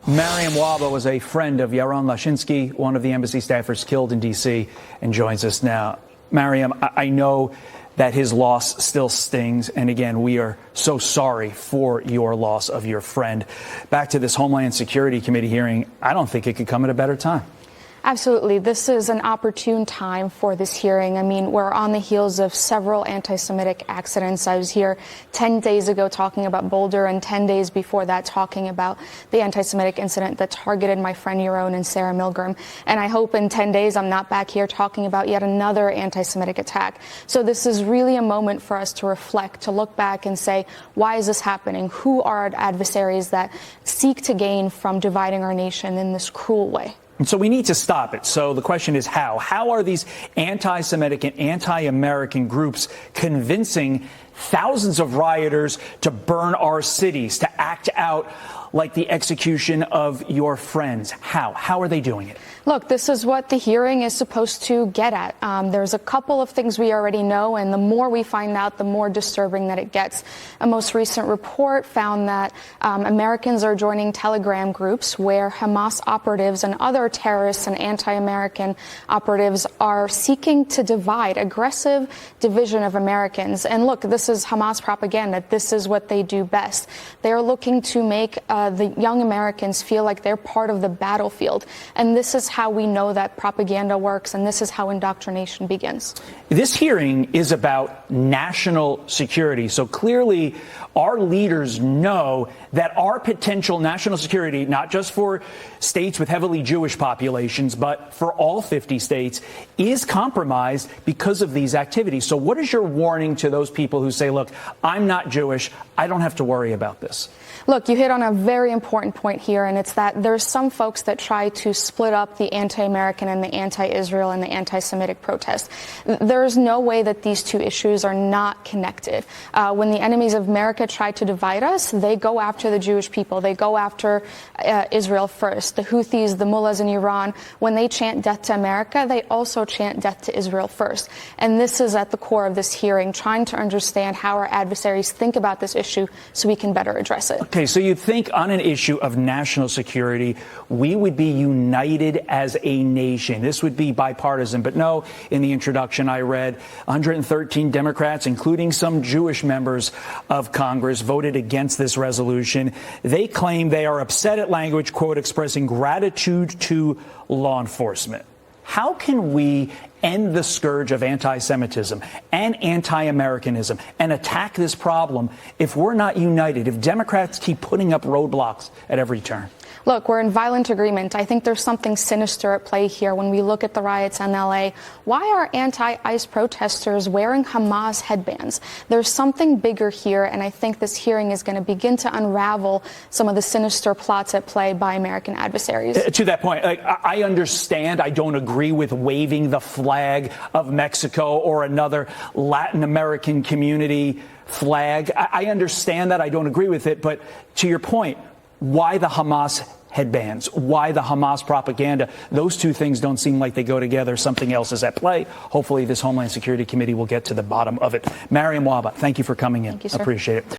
Mariam Wahba was a friend of Yaron Lashinsky, one of the embassy staffers killed in D.C., and joins us now. Mariam, I know that his loss still stings, and again, we are so sorry for your loss of your friend. Back to this Homeland Security Committee hearing, I don't think it could come at a better time. Absolutely. This is an opportune time for this hearing. I mean, we're on the heels of several anti-Semitic accidents. I was here 10 days ago talking about Boulder, and 10 days before that talking about the anti-Semitic incident that targeted my friend Yaron and Sarah Milgram. And I hope in 10 days I'm not back here talking about yet another anti-Semitic attack. So this is really a moment for us to reflect, to look back and say, why is this happening? Who are our adversaries that seek to gain from dividing our nation in this cruel way? And so we need to stop it. So the question is how? How are these anti-Semitic and anti-American groups convincing thousands of rioters to burn our cities, to act out like the execution of your friends? How? How are they doing it? Look, this is what the hearing is supposed to get at. There's a couple of things we already know, and the more we find out, the more disturbing that it gets. A most recent report found that Americans are joining Telegram groups where Hamas operatives and other terrorists and anti-American operatives are seeking to divide, aggressive division of Americans. And look, this is Hamas propaganda. This is what they do best. They are looking to make the young Americans feel like they're part of the battlefield. And this is how we know that propaganda works, and this is how indoctrination begins. This hearing is about national security. So clearly our leaders know that our potential national security, not just for states with heavily Jewish populations, but for all 50 states, is compromised because of these activities. So what is your warning to those people who say, look, I'm not Jewish, I don't have to worry about this? Look, you hit on a very important point here, and it's that there's some folks that try to split up the anti-American and the anti-Israel and the anti-Semitic protests. There's no way that these two issues are not connected. When the enemies of America try to divide us, they go after the Jewish people. They go after Israel first. The Houthis, the mullahs in Iran, when they chant death to America, they also chant death to Israel first. And this is at the core of this hearing, trying to understand how our adversaries think about this issue so we can better address it. Okay, so you'd think on an issue of national security, we would be united as a nation. This would be bipartisan. But no, in the introduction I read, 113 Democrats, including some Jewish members of Congress, voted against this resolution. They claim they are upset at language, quote, expressing gratitude to law enforcement. How can we end the scourge of anti-Semitism and anti-Americanism and attack this problem if we're not united, if Democrats keep putting up roadblocks at every turn? Look, we're in violent agreement. I think there's something sinister at play here when we look at the riots in L.A. Why are anti-ICE protesters wearing Hamas headbands? There's something bigger here, and I think this hearing is going to begin to unravel some of the sinister plots at play by American adversaries. To that point, I understand I don't agree with waving the flag of Mexico or another Latin American community flag. I understand that. I don't agree with it. But to your point, why the Hamas headbands? Why the Hamas propaganda? Those two things don't seem like they go together. Something else is at play. Hopefully this Homeland Security Committee will get to the bottom of it. Mariam Wahba, thank you for coming in. Thank you, sir. Appreciate it.